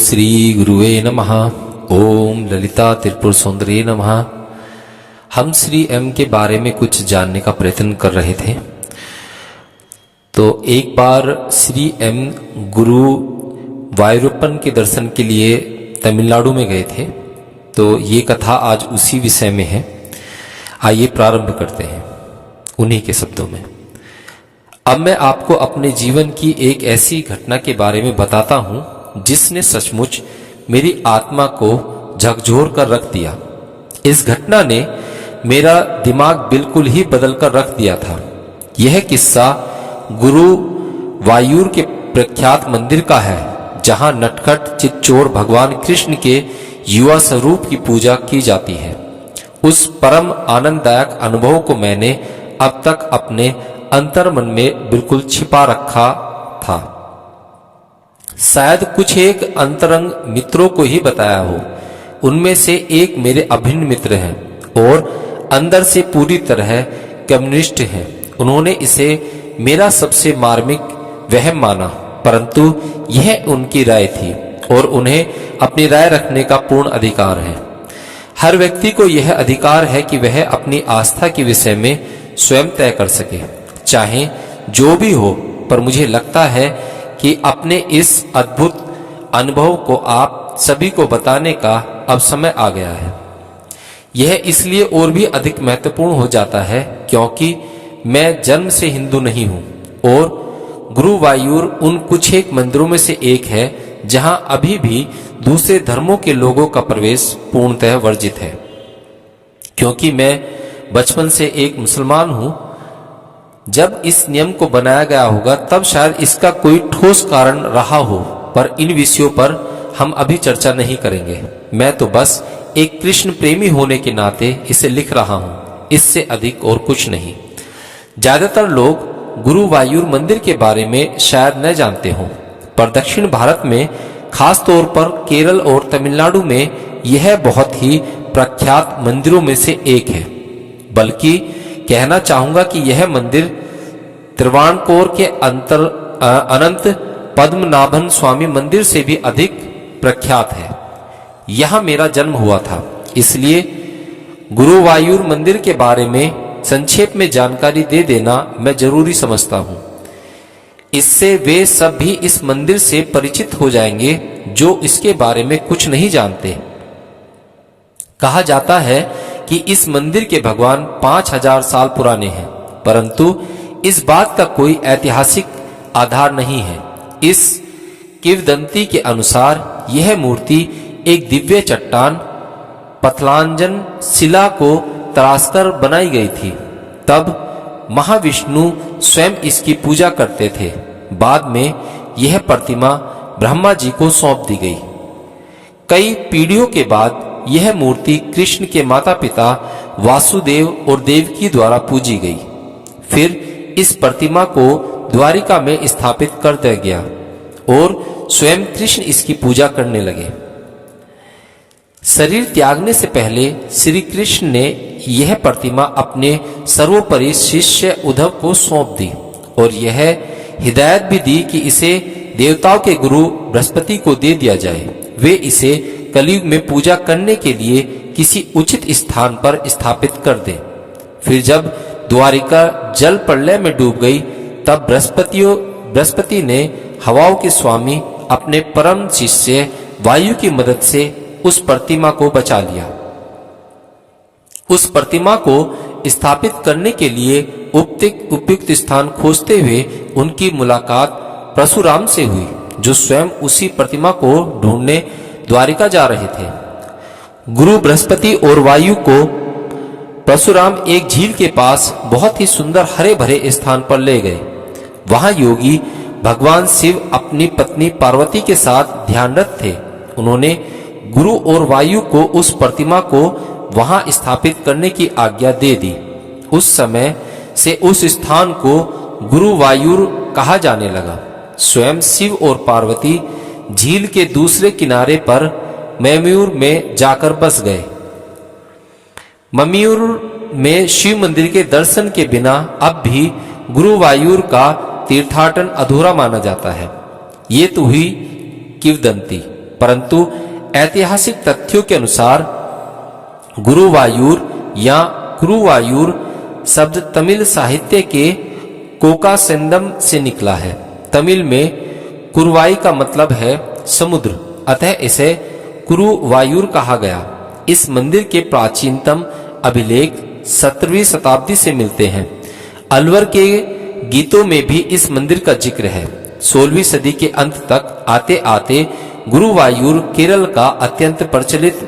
श्री गुरुवे नमः। ओम ललिता त्रिपुर सुंदरी नमः। हम श्री एम के बारे में कुछ जानने का प्रयत्न कर रहे थे। तो एक बार श्री एम गुरु वायुरप्पन के दर्शन के लिए तमिलनाडु में गए थे। तो ये कथा आज उसी विषय में है। आइए प्रारंभ करते हैं उन्हीं के शब्दों में। अब मैं आपको अपने जीवन की एक ऐसी घटना के बारे में बताता हूं जिसने सचमुच मेरी आत्मा को झकझोर कर रख दिया। इस घटना ने मेरा दिमाग बिल्कुल ही बदल कर रख दिया था। यह किस्सा गुरु वायूर के प्रख्यात मंदिर का है, जहां नटखट चित्चोर भगवान कृष्ण के युवा स्वरूप की पूजा की जाती है। उस परम आनंददायक अनुभव को मैंने अब तक अपने अंतर मन में बिल्कुल छिपा रखा था। शायद कुछ एक अंतरंग मित्रों को ही बताया हो। उनमें से एक मेरे अभिन्न मित्र हैं और अंदर से पूरी तरह कम्युनिस्ट हैं। उन्होंने इसे मेरा सबसे मार्मिक वहम माना, परंतु यह उनकी राय थी और उन्हें अपनी राय रखने का पूर्ण अधिकार है। हर व्यक्ति को यह अधिकार है कि वह अपनी आस्था के विषय में स्वयं तय कर सके, चाहे जो भी हो। पर मुझे लगता है कि अपने इस अद्भुत अनुभव को आप सभी को बताने का अब समय आ गया है। यह इसलिए और भी अधिक महत्वपूर्ण हो जाता है क्योंकि मैं जन्म से हिंदू नहीं हूं और गुरु वायूर उन कुछ एक मंदिरों में से एक है जहां अभी भी दूसरे धर्मों के लोगों का प्रवेश पूर्णतः वर्जित है। क्योंकि मैं बचपन से एक मुसलमान हूं, जब इस नियम को बनाया गया होगा तब शायद इसका कोई ठोस कारण रहा हो, पर इन विषयों पर हम अभी चर्चा नहीं करेंगे। मैं तो बस एक कृष्ण प्रेमी होने के नाते इसे लिख रहा हूं, इससे अधिक और कुछ नहीं। ज्यादातर लोग गुरु वायूर मंदिर के बारे में शायद न जानते हों, पर दक्षिण भारत में खास तौर पर केरल और तमिलनाडु में यह बहुत ही प्रख्यात मंदिरों में से एक है। बल्कि कहना चाहूंगा कि यह मंदिर त्रिवाणकोर के अनंत पद्मनाभन स्वामी मंदिर से भी अधिक प्रख्यात है। यहां मेरा जन्म हुआ था, इसलिए गुरु वायूर मंदिर के बारे में संक्षेप में जानकारी दे देना मैं जरूरी समझता हूं। इससे वे सब भी इस मंदिर से परिचित हो जाएंगे जो इसके बारे में कुछ नहीं जानते। कहा जाता है कि इस मंदिर के भगवान 5000 साल पुराने हैं, परंतु इस बात का कोई ऐतिहासिक आधार नहीं है। इस किंवदंती के अनुसार यह मूर्ति एक दिव्य चट्टान पतलांजन शिला को तराशकर बनाई गई थी। तब महाविष्णु स्वयं इसकी पूजा करते थे। बाद में यह प्रतिमा ब्रह्मा जी को सौंप दी गई। कई पीढ़ियों के बाद यह मूर्ति कृष्ण के माता पिता वासुदेव और देवकी द्वारा पूजी गई। फिर इस प्रतिमा को द्वारिका में स्थापित कर दिया गया और स्वयं कृष्ण इसकी पूजा करने लगे। शरीर त्यागने से पहले श्री कृष्ण ने यह प्रतिमा अपने सर्वोपरि शिष्य उद्धव को सौंप दी और यह हिदायत भी दी कि इसे देवताओं के गुरु बृहस्पति को दे दिया जाए। वे इसे कलयुग में पूजा करने के लिए किसी उचित स्थान पर स्थापित कर दे। फिर जब द्वारिका जल प्रलय में डूब गई तब बृहस्पति ने हवाओं के स्वामी अपने परम शिष्य वायु की मदद से उस प्रतिमा को बचा लिया। उस प्रतिमा को स्थापित करने के लिए उपयुक्त स्थान खोजते हुए उनकी मुलाकात परशुराम से हुई, जो स्वयं उसी प्रतिमा को ढूंढने द्वारिका जा रहे थे। गुरु बृहस्पति और वायु को परशुराम एक झील के पास बहुत ही सुंदर हरे भरे स्थान पर ले गए। वहां योगी भगवान शिव अपनी पत्नी पार्वती के साथ ध्यानरत थे। उन्होंने गुरु और वायु को उस प्रतिमा को वहां स्थापित करने की आज्ञा दे दी। उस समय से उस स्थान को गुरु वायुर कहा जाने लगा। स्वयं शिव और पार्वती झील के दूसरे किनारे पर मम्यूर में जाकर बस गए। मम्यूर में शिव मंदिर के दर्शन के बिना अब भी गुरु वायूर का तीर्थाटन अधूरा माना जाता है। ये तो हुई किंवदंती। परंतु ऐतिहासिक तथ्यों के अनुसार गुरुवायूर या कुरुवायूर शब्द तमिल साहित्य के कोकासेंदम से निकला है। तमिल में कुरुवाई का मतलब है समुद्र, अतः इसे कुरुवायूर कहा गया। इस मंदिर के प्राचीनतम अभिलेख 17वीं शताब्दी से मिलते हैं। अलवर के गीतों में भी इस मंदिर का जिक्र है। 16वीं सदी के अंत तक आते आते गुरुवायूर केरल का अत्यंत प्रचलित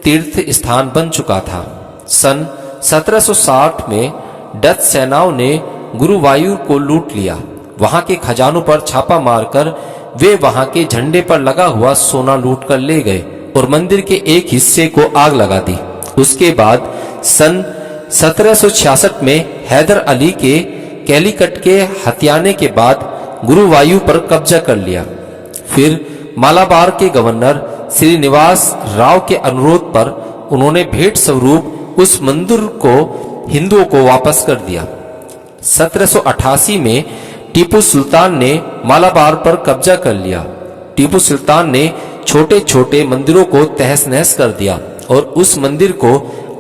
तीर्थ स्थान बन चुका था। सन 1760 में डच सेनाओं ने गुरुवायूर को लूट लिया। वहां के खजानों पर छापा मारकर वे वहां के झंडे पर लगा हुआ सोना लूट कर ले गए और मंदिर के एक हिस्से को आग लगा दी। उसके बाद सन 1766 में हैदर अली के कैलीकट के हथियाने के बाद गुरुवायूर पर कब्जा कर लिया। फिर मालाबार के गवर्नर श्रीनिवास राव के अनुरोध पर उन्होंने भेंट स्वरूप उस मंदिर को हिंदुओं को वापस कर दिया। 1788 में टीपू सुल्तान ने मालाबार पर कब्जा कर लिया। टीपू सुल्तान ने छोटे छोटे मंदिरों को तहस नहस कर दिया और उस मंदिर को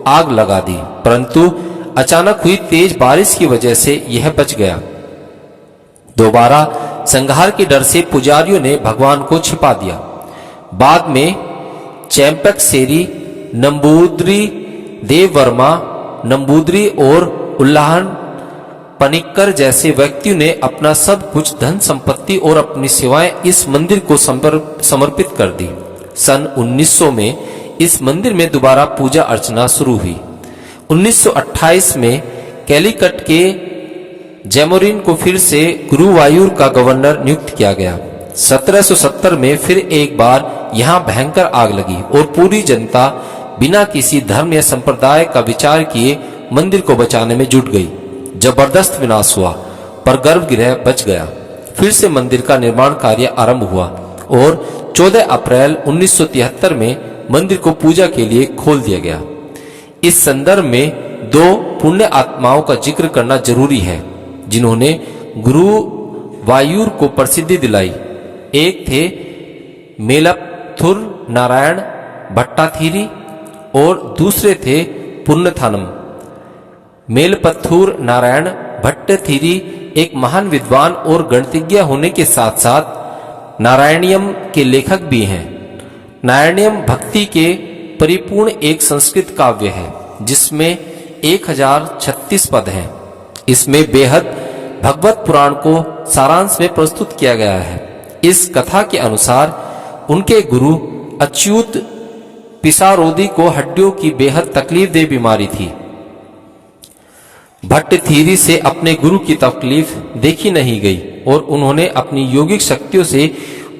आग लगा दी, परंतु अचानक हुई तेज बारिश की वजह से यह बच गया। दोबारा संहार के डर से पुजारियों ने भगवान को छिपा दिया। बाद में चैंपक सेरी, नंबूद्री, देववर्मा, नंबूद्री और उल्लाहन पनिक्कर जैसे व्यक्तियों ने अपना सब कुछ धन संपत्ति और अपनी सेवाएं इस मंदिर को समर्पित कर दी। सन 1900 में इस मंदिर में दोबारा पूजा अर्चना शुरू हुई। 1928 में कैलीकट के जैमोरिन को फिर से गुरुवायूर का गवर्नर नियुक्त किया गया। 1770 में फिर एक बार यहां भयंकर आग लगी और पूरी जनता बिना किसी धर्म या संप्रदाय का विचार किए मंदिर को बचाने में जुट गई। जबरदस्त विनाश हुआ, पर गर्भगृह बच गया। फिर से मंदिर का निर्माण कार्य आरंभ हुआ और 14 अप्रैल 1973 में मंदिर को पूजा के लिए खोल दिया गया। इस संदर्भ में दो पुण्य आत्माओं का जिक्र करना जरूरी है जिन्होंने गुरुवायूर को प्रसिद्धि दिलाई। एक थे मेलपथुर नारायण भट्टाथिरी और दूसरे थे पुन्नथानम। मेलपथुर नारायण भट्टाथिरी एक महान विद्वान और गणितज्ञ होने के साथ साथ नारायणीयम के लेखक भी हैं। नारायणीयम भक्ति के परिपूर्ण एक संस्कृत काव्य है जिसमें 1036 पद हैं। इसमें बेहद भगवत पुराण को सारांश में प्रस्तुत किया गया है। इस कथा के अनुसार उनके गुरु अच्युत पिसारोदी को हड्डियों की बेहद तकलीफदेह बीमारी थी। भट्टाथिरी से अपने गुरु की तकलीफ देखी नहीं गई और उन्होंने अपनी योगिक शक्तियों से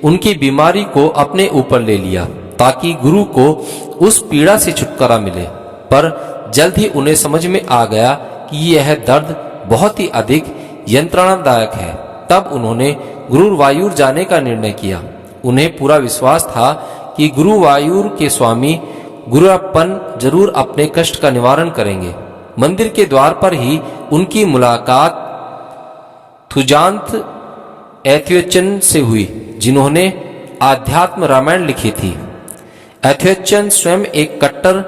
उनकी बीमारी को अपने ऊपर ले लिया ताकि गुरु को उस पीड़ा से छुटकारा मिले। पर जल्द ही उन्हें समझ में आ गया कि यह दर्द बहुत ही अधिक यंत्रणादायक है। तब उन्होंने गुरुवायूर जाने का निर्णय किया। उन्हें पूरा विश्वास था कि गुरुवायूर के स्वामी गुरुअप्पन जरूर अपने कष्ट का निवारण करेंगे। मंदिर के द्वार पर ही उनकी मुलाकात थुजांत एथ्योचन से हुई जिन्होंने आध्यात्म रामायण लिखी थी। एथ्योचन स्वयं एक कट्टर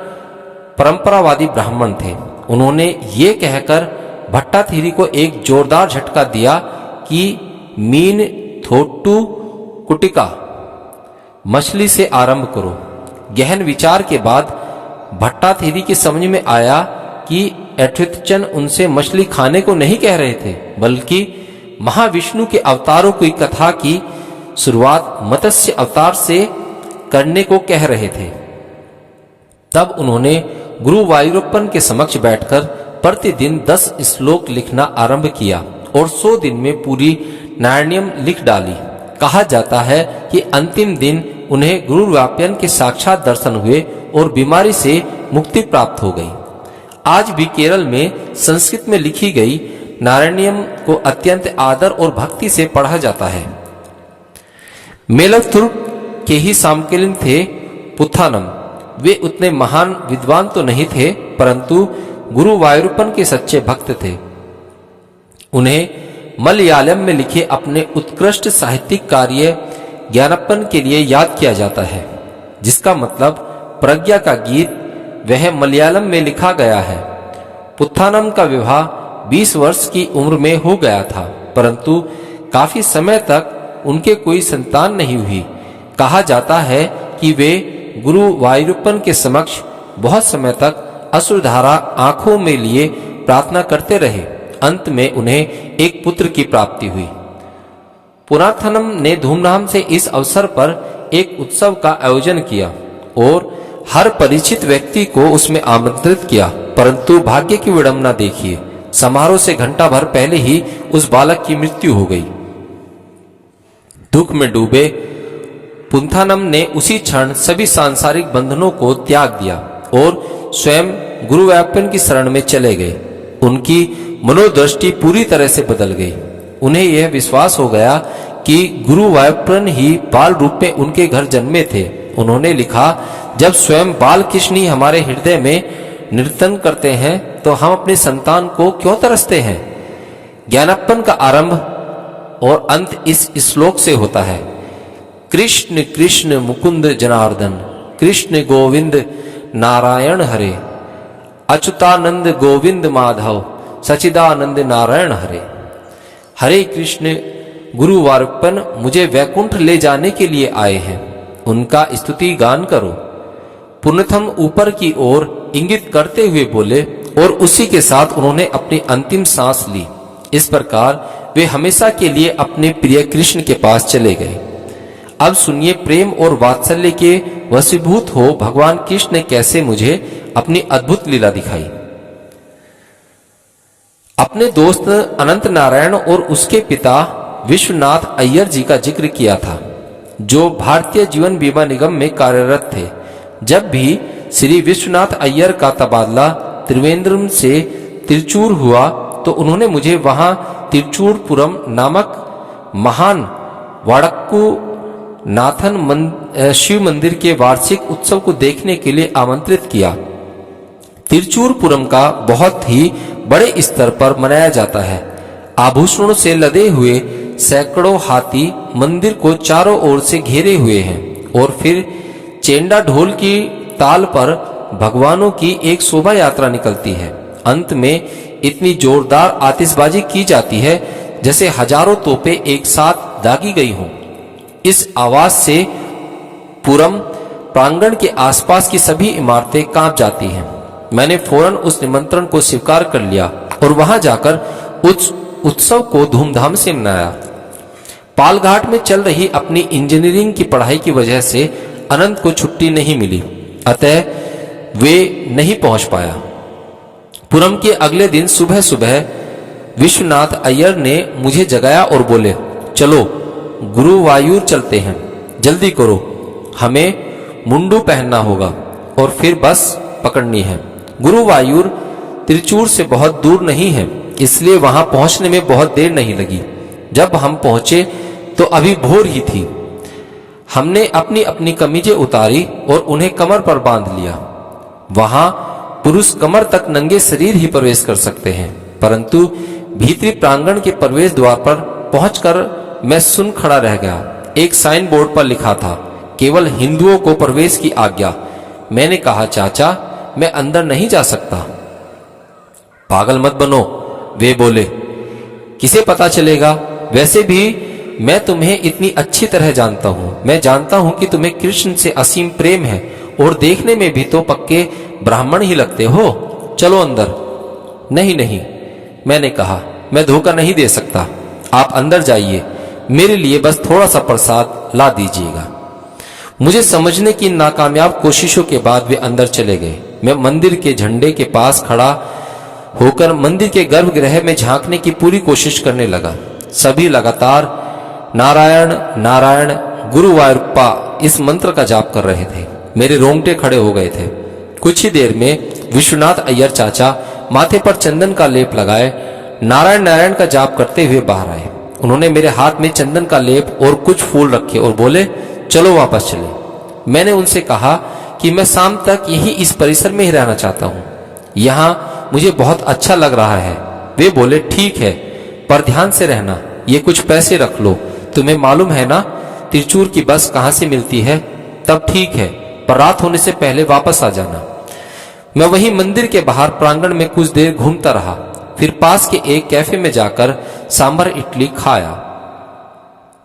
परंपरावादी ब्राह्मण थे। उन्होंने ये कहकर भट्टाथिरी को एक जोरदार झटका दिया कि मीन थोट्टू कुटिका मछली से आरंभ करो। गहन विचार के बाद भट्टाथिरी की समझ में आया कि एथ्योचन उनसे मछली खाने को नहीं कह रहे थे बल्कि महाविष्णु के अवतारों की कथा की शुरुआत मत्स्य अवतार से करने को कह रहे थे। तब उन्होंने गुरुवायूरप्पन के समक्ष बैठकर प्रतिदिन 10 श्लोक लिखना आरंभ किया और 100 दिन में पूरी नारायणीयम लिख डाली। कहा जाता है कि अंतिम दिन उन्हें गुरुवाप्यन के साक्षात दर्शन हुए और बीमारी से मुक्ति प्राप्त हो गई। आज भी केरल में संस्कृत में लिखी गई नारायणीयम को अत्यंत आदर और भक्ति से पढ़ा जाता है। मेलपथुर के ही समकालीन थे पुथानम। वे उतने महान विद्वान तो नहीं थे परंतु गुरुवायूरप्पन के सच्चे भक्त थे। उन्हें मलयालम में लिखे अपने उत्कृष्ट साहित्यिक कार्य ज्ञानप्पन के लिए याद किया जाता है, जिसका मतलब प्रज्ञा का गीत वह मलयालम में लिखा गया है। पुत्थानम का विवाह 20 वर्ष की उम्र में हो गया था, परंतु काफी समय तक उनके कोई संतान नहीं हुई। कहा जाता है कि वे गुरु वायुरप्पन के समक्ष बहुत समय तक अश्रुधारा आंखों में लिए प्रार्थना करते रहे। अंत में उन्हें एक पुत्र की प्राप्ति हुई। पुनाथनम ने धूमधाम से इस अवसर पर एक उत्सव का आयोजन किया और हर परिचित व्यक्ति को उसमें आमंत्रित किया, परंतु भाग्य की विडंबना देखिए, समारोह से घंटा भर पहले ही उस बालक की मृत्यु हो गई। दुख में डूबे पुंथानम ने उसी क्षण सभी सांसारिक बंधनों को त्याग दिया और स्वयं गुरु वायुरप्पन की शरण में चले गए। उनकी मनोदृष्टि पूरी तरह से बदल गई। उन्हें यह विश्वास हो गया कि गुरु वायुरप्पन ही बाल रूप में उनके घर जन्मे थे। उन्होंने लिखा, जब स्वयं बाल कृष्ण ही हमारे हृदय में नर्तन करते हैं तो हम अपने संतान को क्यों तरसते हैं। ज्ञानप्पन का आरंभ और अंत इस श्लोक से होता है। कृष्ण कृष्ण मुकुंद जनार्दन, कृष्ण गोविंद नारायण हरे, अच्युतानंद गोविंद माधव, सचिदानंद नारायण हरे। हरे कृष्ण गुरु वायुरप्पन मुझे वैकुंठ ले जाने के लिए आए हैं, उनका स्तुति गान करो। पुनथम ऊपर की ओर इंगित करते हुए बोले और उसी के साथ उन्होंने अपनी अंतिम सांस ली। इस प्रकार वे हमेशा के लिए अपने प्रिय कृष्ण के पास चले गए। अब सुनिए, प्रेम और वात्सल्य के वशीभूत हो भगवान कृष्ण ने कैसे मुझे अपनी अद्भुत लीला दिखाई। अपने दोस्त अनंत नारायण और उसके पिता विश्वनाथ अय्यर जी का जिक्र किया था, जो भारतीय जीवन बीमा निगम में कार्यरत थे। जब भी श्री विश्वनाथ अय्यर का तबादला त्रिवेंद्रम से तिरुचूर हुआ तो उन्होंने मुझे वहां तिरुचूरपुरम नामक महान वाड़क्कू नाथन शिव मंदिर के वार्षिक उत्सव को देखने के लिए आमंत्रित किया। तिरुचूरपुरम का बहुत ही बड़े स्तर पर मनाया जाता है। आभूषणों से लदे हुए सैकड़ों हाथी मंदिर को चारों ओर से घेरे हुए हैं और फिर चेंडा ढोल की ताल पर भगवानों की एक शोभा यात्रा निकलती है। अंत में इतनी जोरदार आतिशबाजी की जाती है जैसे हजारों तोपें एक साथ दागी गई हों। इस आवाज से पुरम प्रांगण के आसपास की सभी इमारतें कांप जाती हैं। मैंने फौरन उस निमंत्रण को स्वीकार कर लिया और वहां जाकर उस उत्सव को धूमधाम से मनाया। पालघाट में चल रही अपनी इंजीनियरिंग की पढ़ाई की वजह से अनंत को छुट्टी नहीं मिली, अतः वे नहीं पहुंच पाया। पुरम के अगले दिन सुबह सुबह विश्वनाथ अय्यर ने मुझे जगाया और बोले, चलो गुरुवायूर चलते हैं, जल्दी करो, हमें मुंडू पहनना होगा और फिर बस पकड़नी है। गुरुवायूर तिरुचूर से बहुत दूर नहीं है, इसलिए वहां पहुंचने में बहुत देर नहीं लगी। जब हम पहुंचे तो अभी भोर ही थी। हमने अपनी अपनी कमीजें उतारी और उन्हें कमर पर बांध लिया। वहां पुरुष कमर तक नंगे शरीर ही प्रवेश कर सकते हैं, परंतु भीतरी प्रांगण के प्रवेश द्वार पर पहुंचकर मैं सुन खड़ा रह गया। एक साइन बोर्ड पर लिखा था, केवल हिंदुओं को प्रवेश की आज्ञा। मैंने कहा, चाचा मैं अंदर नहीं जा सकता। पागल मत बनो, वे बोले, किसे पता चलेगा, वैसे भी मैं तुम्हें इतनी अच्छी तरह जानता हूं। मैं जानता हूं कि तुम्हें कृष्ण से असीम प्रेम है और देखने में भी तो पक्के ब्राह्मण ही लगते हो। चलो अंदर। नहीं नहीं, मैंने कहा, मैं धोखा नहीं दे सकता। आप अंदर जाइए, मेरे लिए बस थोड़ा सा प्रसाद ला दीजिएगा। मुझे समझने की नाकामयाब कोशिशों के बाद वे अंदर चले गए। मैं मंदिर के झंडे के पास खड़ा होकर मंदिर के गर्भगृह में झांकने की पूरी कोशिश करने लगा। सभी लगातार नारायण नारायण गुरुवायुरप्पा इस मंत्र का जाप कर रहे थे। मेरे रोंगटे खड़े हो गए थे। कुछ ही देर में विश्वनाथ अय्यर चाचा माथे पर चंदन का लेप लगाए नारायण नारायण का जाप करते हुए बाहर आए। उन्होंने मेरे हाथ में चंदन का लेप और कुछ फूल रखे और बोले, चलो वापस चले। मैंने उनसे कहा कि मैं शाम तक यही इस परिसर में ही रहना चाहता हूँ, यहाँ मुझे बहुत अच्छा लग रहा है। वे बोले, ठीक है, पर ध्यान से रहना, ये कुछ पैसे रख लो। तुम्हें मालूम है ना, तिरचूर की बस कहाँ से मिलती है, तब ठीक है, पर रात होने से पहले वापस आ जाना। मैं वहीं मंदिर के बाहर प्रांगण में कुछ देर घूमता रहा, फिर पास के एक कैफे में जाकर सांभर इडली खाया।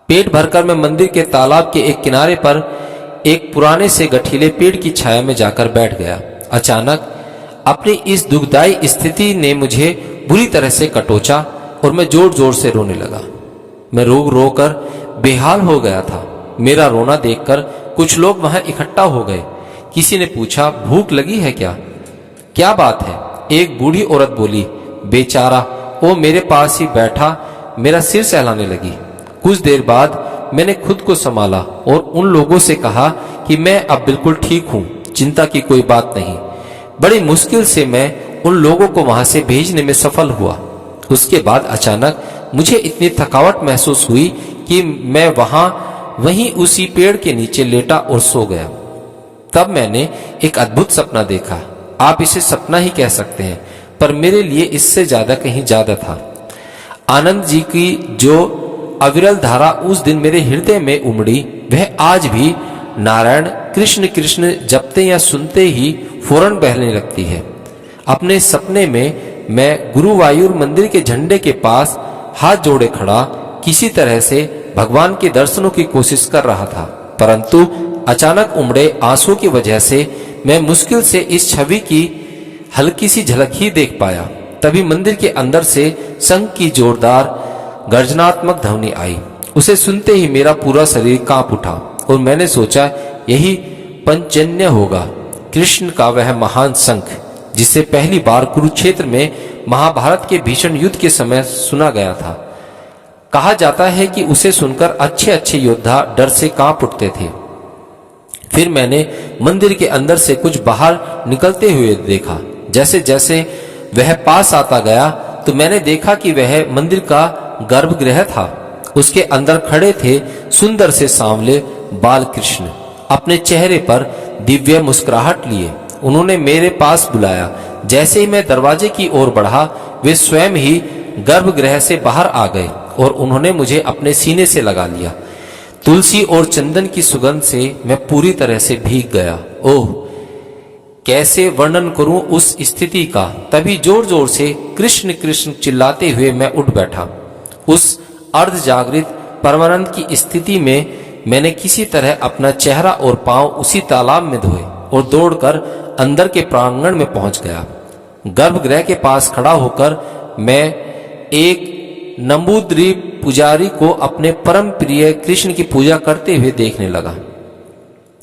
पेट भरकर मैं मंदिर के तालाब के एक किनारे पर एक पुराने से गठीले पेड़ की छाया में जाकर बैठ गया। अचानक अपनी इस दुखदायी स्थिति ने मुझे बुरी तरह से कटोचा और मैं जोर जोर से रोने लगा। मैं रो रो कर बेहाल हो गया था। मेरा रोना देखकर कुछ लोग वहां इकट्ठा हो गए। किसी ने पूछा, भूख लगी है क्या? क्या बात है? एक बूढ़ी औरत बोली। बेचारा वो मेरे पास ही बैठा मेरा सिर सहलाने लगी। कुछ देर बाद मैंने खुद को संभाला और उन लोगों से कहा कि मैं अब बिल्कुल ठीक हूं, चिंता की कोई बात नहीं। बड़ी मुश्किल से मैं उन लोगों को वहां से भेजने में सफल हुआ। उसके बाद अचानक मुझे इतनी थकावट महसूस हुई कि मैं वहीं उसी पेड़ के नीचे लेटा और सो गया। तब मैंने एक अद्भुत सपना देखा। आप इसे सपना ही कह सकते हैं, पर मेरे लिए इससे ज्यादा कहीं ज्यादा था। आनंद जी की जो अविरल धारा उस दिन मेरे हृदय में उमड़ी, वह आज भी नारायण कृष्ण कृष्ण जपते या सुनते ही फौरन बहने लगती है। अपने सपने में मैं गुरुवायूर मंदिर के झंडे के पास हाथ जोड़े खड़ा किसी तरह से भगवान के दर्शनों की कोशिश कर रहा था, परंतु अचानक उमड़े आंसू की वजह से मैं मुश्किल से इस छवि की हल्की सी झलक ही देख पाया। तभी मंदिर के अंदर से शंख की जोरदार गर्जनात्मक ध्वनि आई। उसे सुनते ही मेरा पूरा शरीर कांप उठा और मैंने सोचा, यही पंचजन्य होगा, कृष्ण का वह महान शंख जिसे पहली बार कुरुक्षेत्र में महाभारत के भीषण युद्ध के समय सुना गया था। कहा जाता है कि उसे सुनकर अच्छे अच्छे योद्धा डर से कांप उठते थे। फिर मैंने मंदिर के अंदर से कुछ बाहर निकलते हुए देखा। जैसे जैसे वह पास आता गया तो मैंने देखा कि वह मंदिर का गर्भगृह था। उसके अंदर खड़े थे सुंदर से सांवले बाल कृष्ण, अपने चेहरे पर दिव्य मुस्कुराहट लिए। उन्होंने मेरे पास बुलाया। जैसे ही मैं दरवाजे की ओर बढ़ा, वे स्वयं ही गर्भगृह से बाहर आ गए और उन्होंने मुझे अपने सीने से लगा लिया। तुलसी और चंदन की सुगंध से मैं पूरी तरह से भीग गया। ओह, कैसे वर्णन करूं उस स्थिति का। तभी जोर जोर से कृष्ण कृष्ण चिल्लाते हुए मैं उठ बैठा। उस अर्ध जागृत परमानंद की स्थिति में मैंने किसी तरह अपना चेहरा और पांव उसी तालाब में धोए और दौड़कर अंदर के प्रांगण में पहुंच गया। गर्भगृह के पास खड़ा होकर मैं एक नंबूद्रीप पुजारी को अपने परम प्रिय कृष्ण की पूजा करते हुए देखने लगा।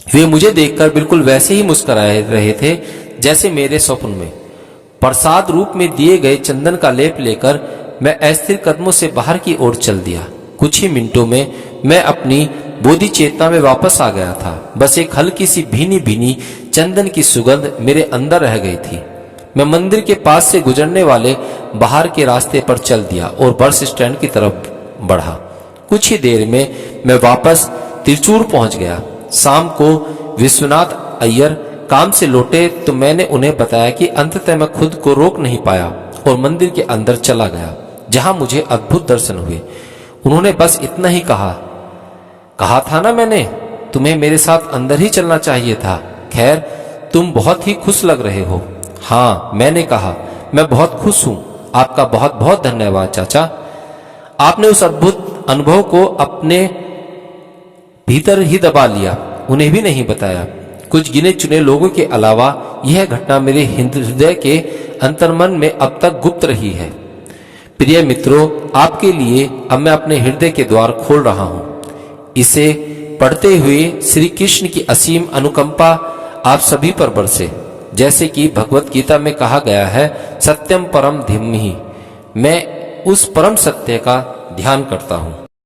वे मुझे देखकर बिल्कुल वैसे ही मुस्कुराए रहे थे जैसे मेरे स्वप्न में। प्रसाद रूप में दिए गए चंदन का लेप लेकर मैं अस्थिर कदमों से बाहर की ओर चल दिया। कुछ ही मिनटों में मैं अपनी बोधि चेतना में वापस आ गया था। बस एक हल्की सी भीनी भीनी चंदन की सुगंध मेरे अंदर रह गई थी। मैं मंदिर के पास से गुजरने वाले बाहर के रास्ते पर चल दिया और बस स्टैंड की तरफ बढ़ा। कुछ ही देर में मैं वापस तिरचूर पहुंच गया। शाम को विश्वनाथ अय्यर काम से लौटे तो मैंने उन्हें बताया कि अंततः मैं खुद को रोक नहीं पाया और मंदिर के अंदर चला गया, जहां मुझे अद्भुत दर्शन हुए। उन्होंने बस इतना ही कहा था ना मैंने, तुम्हें मेरे साथ अंदर ही चलना चाहिए था। खैर, तुम बहुत ही खुश लग रहे हो। हाँ, मैंने कहा, मैं बहुत खुश हूं। आपका बहुत बहुत धन्यवाद चाचा। आपने उस अद्भुत अनुभव को अपने भीतर ही दबा लिया, उन्हें भी नहीं बताया। कुछ गिने चुने लोगों के अलावा यह घटना मेरे हृदय के अंतर्मन में अब तक गुप्त रही है। प्रिय मित्रों, आपके लिए अब मैं अपने हृदय के द्वार खोल रहा हूं। इसे पढ़ते हुए श्री कृष्ण की असीम अनुकंपा आप सभी पर बरसे। जैसे कि भगवत गीता में कहा गया है, सत्यम परम धीमहि। मैं उस परम सत्य का ध्यान करता हूं।